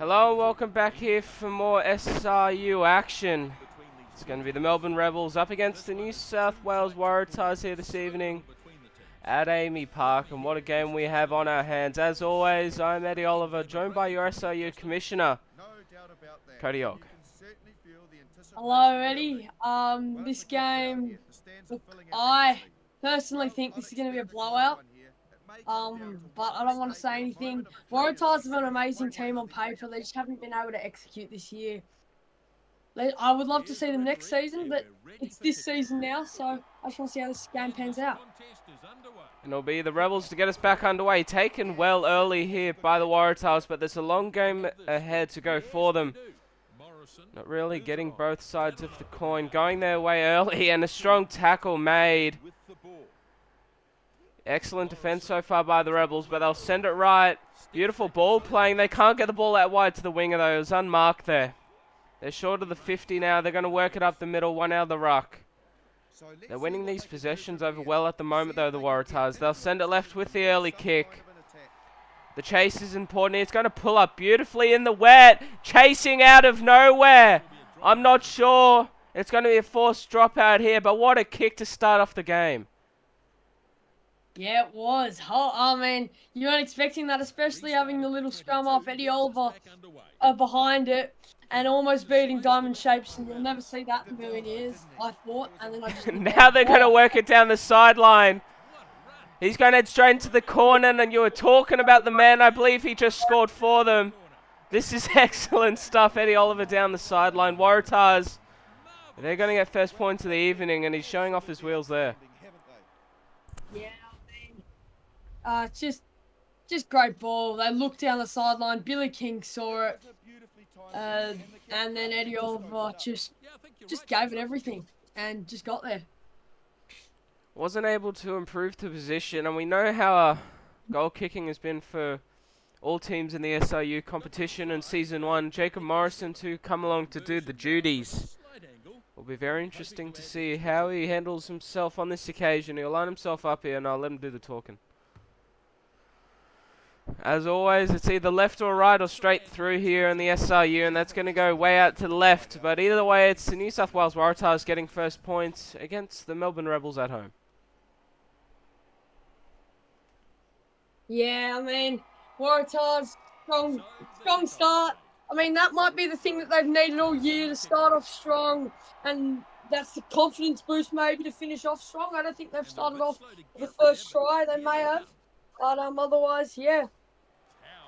Hello, welcome back here for more SRU action. It's going to be the Melbourne Rebels up against the New South Wales Waratahs here this evening at Amy Park. And what a game we have on our hands. As always, I'm Eddie Oliver, joined by your SRU Commissioner, Cody Ogg. Hello, Eddie. This game, look, I personally think this is going to be a blowout. But I don't want to say anything. Waratahs have an amazing team on paper. They just haven't been able to execute this year. I would love to see them next season, but it's this season now, so I just want to see how this game pans out. And it'll be the Rebels to get us back underway. Taken well early here by the Waratahs, but there's a long game ahead to go for them. Not really getting both sides of the coin, going their way early, and a strong tackle made. Excellent defense so far by the Rebels, but they'll send it right. Beautiful ball playing. They can't get the ball out wide to the winger, though. It was unmarked there. They're short of the 50 now. They're going to work it up the middle, one out of the ruck. They're winning these possessions over well at the moment, though, the Waratahs. They'll send it left with the early kick. The chase is important. It's going to pull up beautifully in the wet. Chasing out of nowhere. I'm not sure. It's going to be a forced dropout here, but what a kick to start off the game. Yeah, it was. Oh, man, you weren't expecting that, especially having the little scrum off Eddie Oliver behind it and almost beating Diamond Shapes. And you'll never see that in a million years, I thought. And then I just now they're going to work it down the sideline. He's going to head straight into the corner, and you were talking about the man. I believe he just scored for them. This is excellent stuff. Eddie Oliver down the sideline. Waratahs, they're going to get first points of the evening, and he's showing off his wheels there. Yeah, I mean, just great ball. They looked down the sideline. Billy King saw it, and then Eddie Oliver just gave it everything and just got there. Wasn't able to improve the position, and we know how goal kicking has been for all teams in the SRU competition in Season 1. Jacob Morrison to come along to do the duties. Will be very interesting to see how he handles himself on this occasion. He'll line himself up here, and I'll let him do the talking. As always, it's either left or right or straight through here in the SRU, and that's going to go way out to the left. But either way, it's the New South Wales Waratahs getting first points against the Melbourne Rebels at home. Yeah, I mean, Waratahs, strong start. I mean, that might be the thing that they've needed all year to start off strong, and that's the confidence boost maybe to finish off strong. I don't think they've started off the first try. They may have, but otherwise, yeah,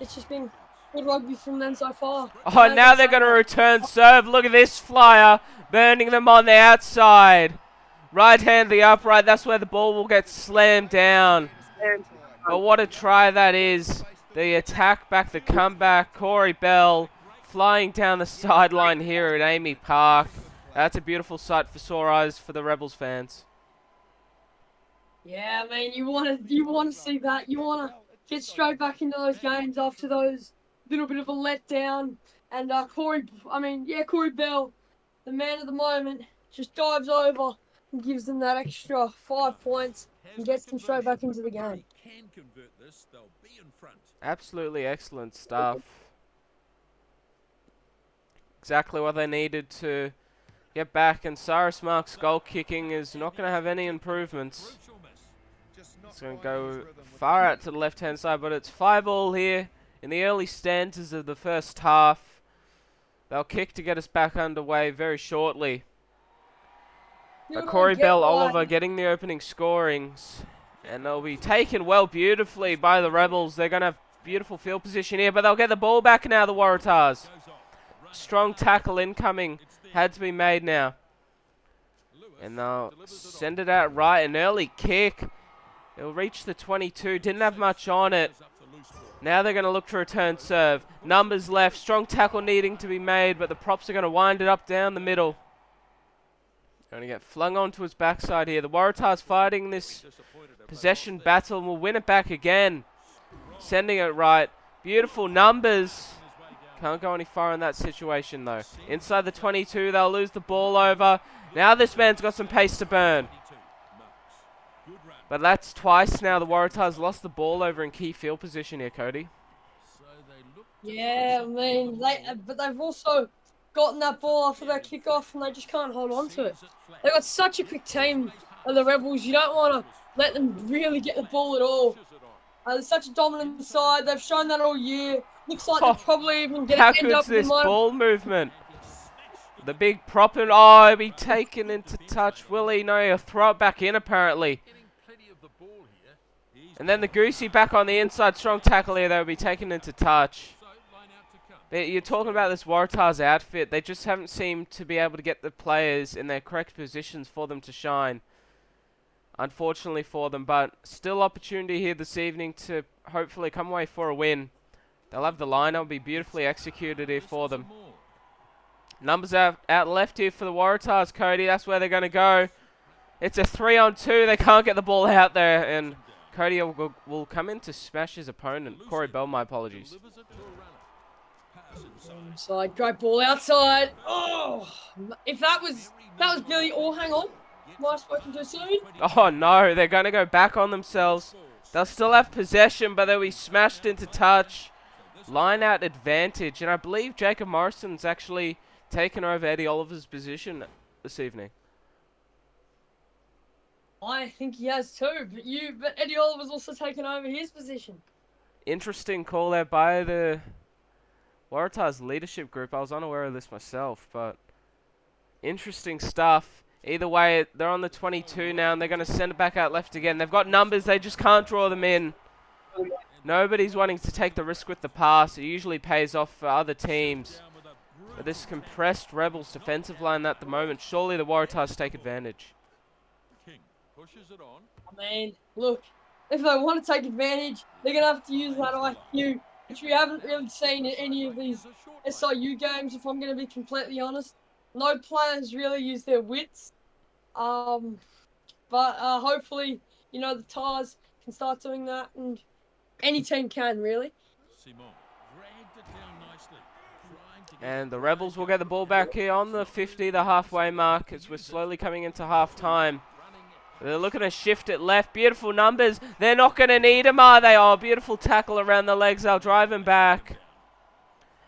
it's just been good rugby from them so far. Oh, now they're going to return serve. Look at this flyer, burning them on the outside. Right hand the upright. That's where the ball will get slammed down. But what a try that is. The attack back, the comeback. Corey Bell flying down the sideline here at Amy Park. That's a beautiful sight for sore eyes for the Rebels fans. Yeah, I mean, you want to see that. You want to get straight back into those games after those little bit of a letdown. And Corey Bell, the man of the moment, just dives over and gives them that extra 5 points and gets them straight back into the game. Absolutely excellent stuff. Exactly what they needed to get back, and Cyrus Mark's goal kicking is not going to have any improvements. It's going to go far out to the left-hand side, but it's 5-5 here in the early stanzas of the first half. They'll kick to get us back underway very shortly. Corey Bell Oliver getting the opening scorings, and they'll be taken well beautifully by the Rebels. They're going to have beautiful field position here, but they'll get the ball back now, the Waratahs. Strong tackle incoming had to be made now. And they'll send it out right. An early kick. It'll reach the 22. Didn't have much on it. Now they're going to look to return serve. Numbers left. Strong tackle needing to be made, but the props are going to wind it up down the middle. Going to get flung onto his backside here. The Waratahs fighting this possession battle and will win it back again. Sending it right. Beautiful numbers. Can't go any far in that situation, though. Inside the 22, they'll lose the ball over. Now this man's got some pace to burn. But that's twice now the Waratahs lost the ball over in key field position here, Cody. Yeah, I mean, but they've also gotten that ball after their kickoff, and they just can't hold on to it. They've got such a quick team, the Rebels. You don't want to let them really get the ball at all. They're such a dominant side. They've shown that all year. Looks like they're Oh, probably even going to how end good's up with this the ball movement? The big prop and oh, he'll be taken into touch. Will he? No, he'll throw it back in apparently. And then the Goosey back on the inside. Strong tackle here. They'll be taken into touch. You're talking about this Waratahs outfit. They just haven't seemed to be able to get the players in their correct positions for them to shine. Unfortunately for them, but still opportunity here this evening to hopefully come away for a win. They'll have the line. It'll be beautifully executed here for them. Numbers out left here for the Waratahs, Cody. That's where they're going to go. It's a 3-on-2. They can't get the ball out there, and Cody will come in to smash his opponent. Corey Bell, my apologies. Inside, great ball outside. Oh, if that was Billy. Oh, hang on. Am I spoken too soon? Oh no, they're going to go back on themselves. They'll still have possession, but they'll be smashed into touch. Line out advantage, and I believe Jacob Morrison's actually taken over Eddie Oliver's position this evening. I think he has too, but Eddie Oliver's also taken over his position. Interesting call there by the Waratahs leadership group. I was unaware of this myself, but interesting stuff. Either way, they're on the 22 now, and they're going to send it back out left again. They've got numbers. They just can't draw them in. Nobody's wanting to take the risk with the pass. It usually pays off for other teams. But this compressed Rebels defensive line at the moment, surely the Waratahs take advantage. I mean, look, if they want to take advantage, they're going to have to use that IQ, which we haven't really seen in any of these SIU games, if I'm going to be completely honest. No players really use their wits. But hopefully, the Tars can start doing that, and any team can, really. And the Rebels will get the ball back here on the 50, the halfway mark, as we're slowly coming into half-time. They're looking to shift it left. Beautiful numbers. They're not going to need him, are they? Oh, beautiful tackle around the legs. They'll drive him back.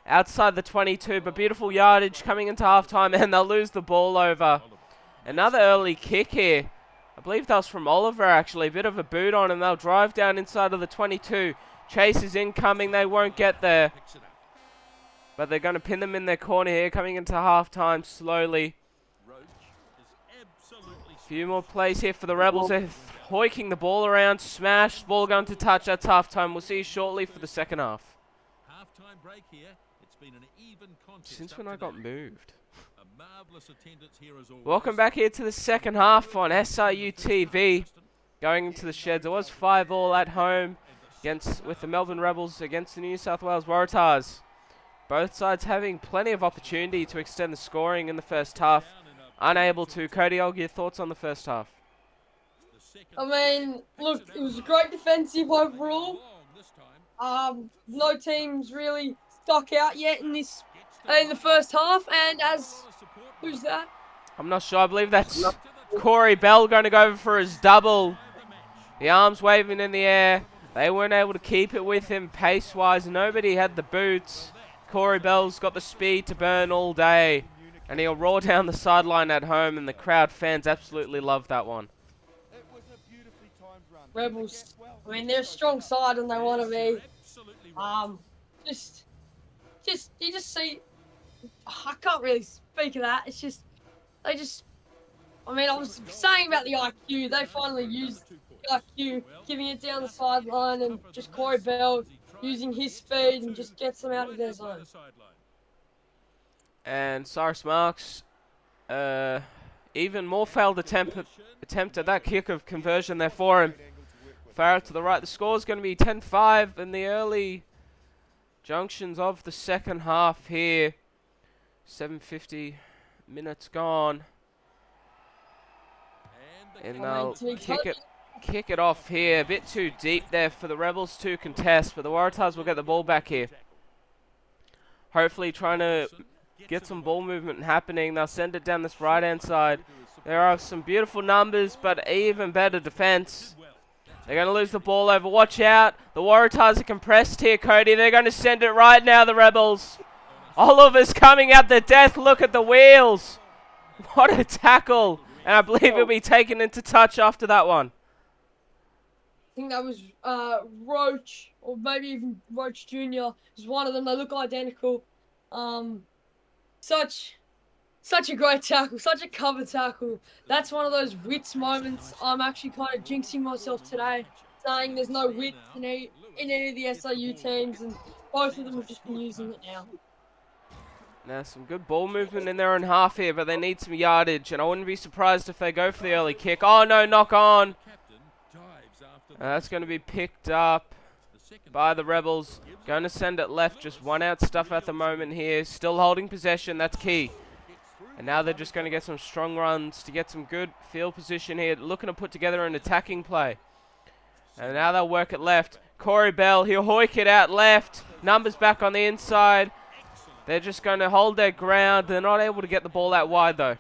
Outside the 22, but beautiful yardage coming into halftime, and they'll lose the ball over. Another early kick here. I believe that was from Oliver, actually. A bit of a boot on him. They'll drive down inside of the 22. Chase is incoming. They won't get there. But they're going to pin them in their corner here, coming into halftime slowly. A few more plays here for the Rebels. They're hoiking the ball around. Smash. Ball going to touch. That's halftime. We'll see you shortly for the second half. Halftime break here. It's been an even contest. Since when I got moved. A marvelous attendance here as always. Welcome back here to the second half on SIU TV. Going into the sheds. It was 5-5 at home with the Melbourne Rebels against the New South Wales Waratahs. Both sides having plenty of opportunity to extend the scoring in the first half. Unable to. Cody, I'll get your thoughts on the first half. I mean, look, it was a great defensive overall. No teams really stuck out yet in the first half. And who's that? I'm not sure. I believe that's Corey Bell going to go over for his double. The arms waving in the air. They weren't able to keep it with him pace-wise. Nobody had the boots. Corey Bell's got the speed to burn all day. And he'll roar down the sideline at home, and the crowd fans absolutely love that one. Rebels, I mean, they're a strong side and they want to be. You just see, I can't really speak of that. It's just, I was saying about the IQ. They finally used the IQ, giving it down the sideline, and just Corey Bell using his speed and just gets them out of their zone. And Cyrus Marks, even more failed attempt at that kick of conversion there for him. Far out to the right. The score is going to be 10-5 in the early junctions of the second half here. 7:50 minutes gone. And they'll kick it off here. A bit too deep there for the Rebels to contest, but the Waratahs will get the ball back here. Hopefully trying to get some ball movement happening. They'll send it down this right-hand side. There are some beautiful numbers, but even better defense. They're going to lose the ball over. Watch out. The Waratahs are compressed here, Cody. They're going to send it right now, the Rebels. Oliver's coming at the death. Look at the wheels. What a tackle. And I believe he'll be taken into touch after that one. I think that was Roach, or maybe even Roach Jr. is one of them. They look identical. Such a great tackle, such a cover tackle. That's one of those wits moments. I'm actually kind of jinxing myself today, saying there's no wit in any of the SIU teams, and both of them have just been using it now. Now, some good ball movement in their own half here, but they need some yardage, and I wouldn't be surprised if they go for the early kick. Oh, no, knock on. That's going to be picked up by the Rebels. Going to send it left, just one out stuff at the moment here. Still holding possession, that's key. And now they're just going to get some strong runs to get some good field position here. Looking to put together an attacking play. And now they'll work it left. Corey Bell, he'll hoik it out left. Numbers back on the inside. They're just going to hold their ground. They're not able to get the ball out wide, though.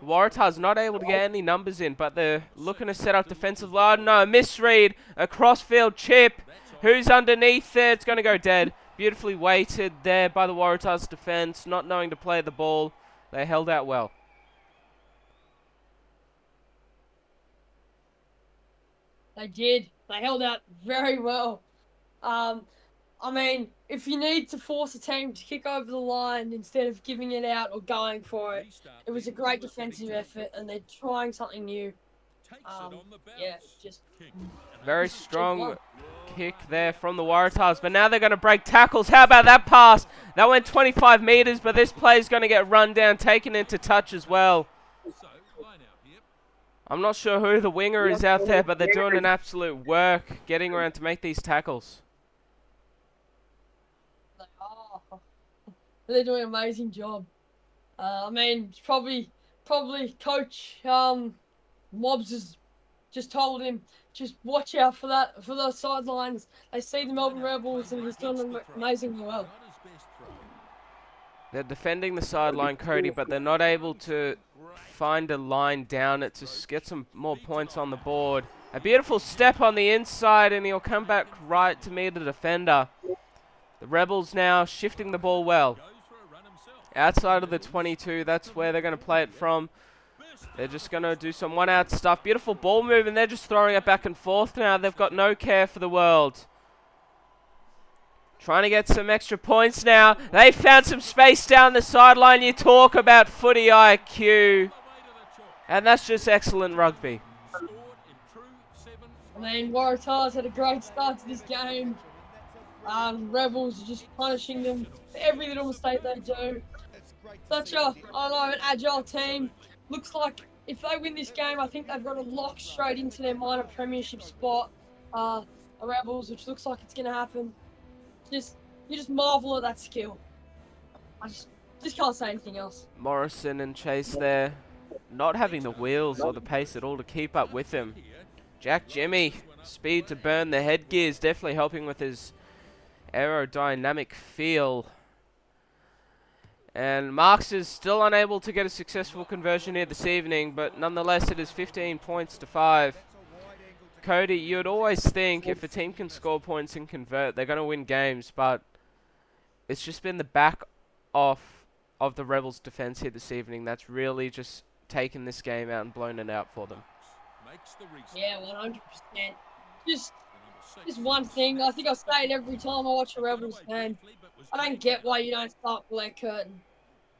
Waratahs not able to get any numbers in, but they're looking to set up defensive line. No, misread. A crossfield chip. Who's underneath there? It's going to go dead. Beautifully weighted there by the Waratahs defense, not knowing to play the ball. They held out well. They did. They held out very well. I mean, if you need to force a team to kick over the line instead of giving it out or going for it, it was a great defensive effort, and they're trying something new. Yeah, just very strong kick there from the Waratahs, but now they're going to break tackles. How about that pass? That went 25 meters, but this play is going to get run down, taken into touch as well. I'm not sure who the winger is out there, but they're doing an absolute work getting around to make these tackles. They're doing an amazing job. I mean, it's probably Coach Mobs has just told him, just watch out for those sidelines. They see the Melbourne Rebels, and he's done amazingly well. They're defending the sideline, Cody, but they're not able to find a line down it to get some more points on the board. A beautiful step on the inside, and he'll come back right to meet the defender. The Rebels now shifting the ball well. Outside of the 22, that's where they're going to play it from. They're just going to do some one-out stuff. Beautiful ball move, and they're just throwing it back and forth now. They've got no care for the world. Trying to get some extra points now. They found some space down the sideline. You talk about footy IQ. And that's just excellent rugby. I mean, Waratahs had a great start to this game. Rebels are just punishing them for every little mistake they do. Such a, an agile team. Looks like if they win this game, I think they've got a lock straight into their minor premiership spot. The Rebels, which looks like it's going to happen. You just marvel at that skill. I just can't say anything else. Morrison and Chase there, not having the wheels or the pace at all to keep up with him. Jack Jimmy, speed to burn the headgear is definitely helping with his aerodynamic feel. And Marks is still unable to get a successful conversion here this evening, but nonetheless it is 15 points to 5. Cody, you'd always think if a team can score points and convert, they're going to win games, but it's just been the back off of the Rebels' defense here this evening that's really just taken this game out and blown it out for them. Yeah, 100%. Just one thing, I think I say it every time I watch a Rebels game. I don't get why you don't start Blair Curtin.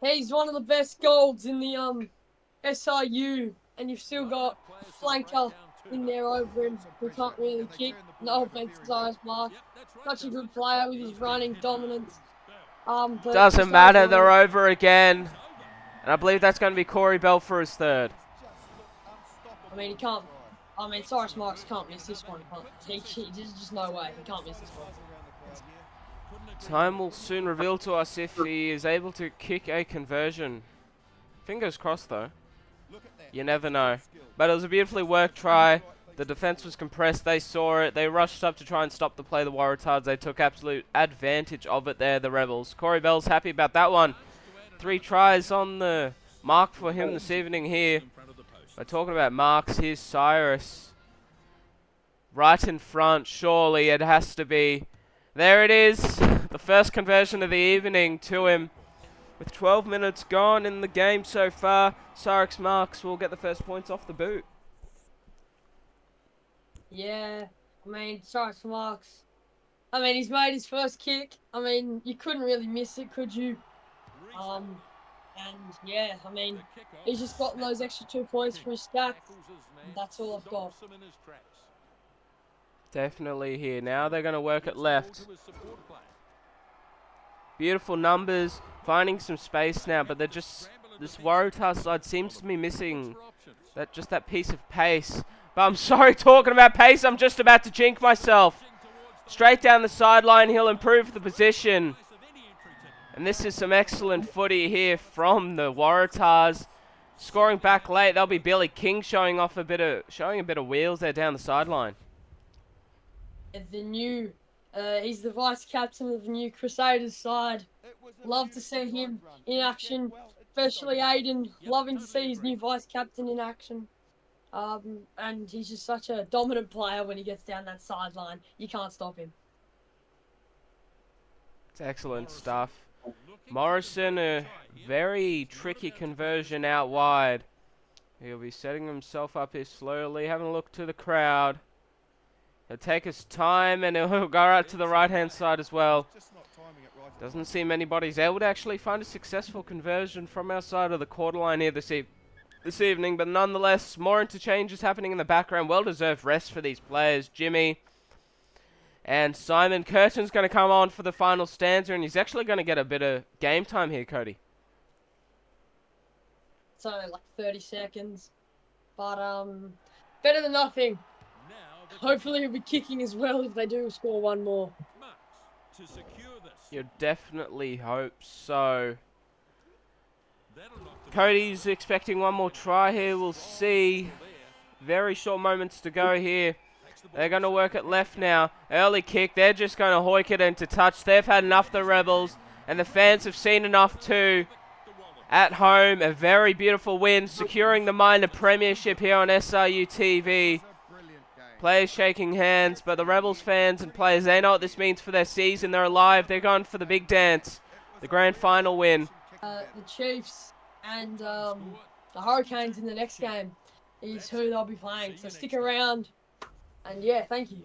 He's one of the best golds in the SIU, and you've still got a flanker in there over him who can't really kick. No offense to Cyrus Mark. Such a good player with his running dominance. Doesn't matter, they're over again. And I believe that's going to be Corey Bell for his third. I mean, he can't. I mean, Cyrus Marks can't miss this one. There's just no way. He can't miss this one. Time will soon reveal to us if he is able to kick a conversion. Fingers crossed, though. You never know. But it was a beautifully worked try. The defense was compressed. They saw it. They rushed up to try and stop the play. The Waratahs, they took absolute advantage of it there, the Rebels. Corey Bell's happy about that one. 3 tries on the mark for him this evening here. We're talking about marks. Here's Cyrus. Right in front, surely it has to be. There it is. The first conversion of the evening to him. With 12 minutes gone in the game so far, Cyrus Marks will get the first points off the boot. Yeah, I mean, Cyrus Marks. I mean, he's made his first kick. I mean, you couldn't really miss it, could you? And yeah, I mean, he's just gotten those extra 2 points for his stack. That's all I've got. Definitely here. Now they're going to work it left. Beautiful numbers, finding some space now, but they're just, this Waratahs side seems to be missing that piece of pace. But I'm sorry, talking about pace, I'm just about to jinx myself. Straight down the sideline, he'll improve the position. And this is some excellent footy here from the Waratahs. Scoring back late, that'll be Billy King showing a bit of wheels there down the sideline. He's the vice captain of the new Crusaders side. Love to see him in action, especially Aiden. Loving to see his new vice captain in action. And he's just such a dominant player when he gets down that sideline. You can't stop him. It's excellent stuff. Morrison, a very tricky conversion out wide. He'll be setting himself up here slowly, having a look to the crowd. He'll take his time and he'll go out to the right-hand side as well. Doesn't seem anybody's able to actually find a successful conversion from our side of the quarter line here this evening, but nonetheless, more interchanges happening in the background. Well-deserved rest for these players. Jimmy and Simon Curtin's going to come on for the final stanza, and he's actually going to get a bit of game time here, Cody. So, like 30 seconds. But, better than nothing. Hopefully he'll be kicking as well if they do score one more. You definitely hope so. Cody's expecting one more try here. We'll see. Very short moments to go here. They're going to work it left now. Early kick. They're just going to hoik it into touch. They've had enough, the Rebels. And the fans have seen enough too. At home, a very beautiful win. Securing the minor premiership here on SRU TV. Players shaking hands, but the Rebels fans and players, they know what this means for their season. They're alive. They're going for the big dance. The grand final win. The Chiefs and the Hurricanes in the next game is who they'll be playing. So stick around. And yeah, thank you.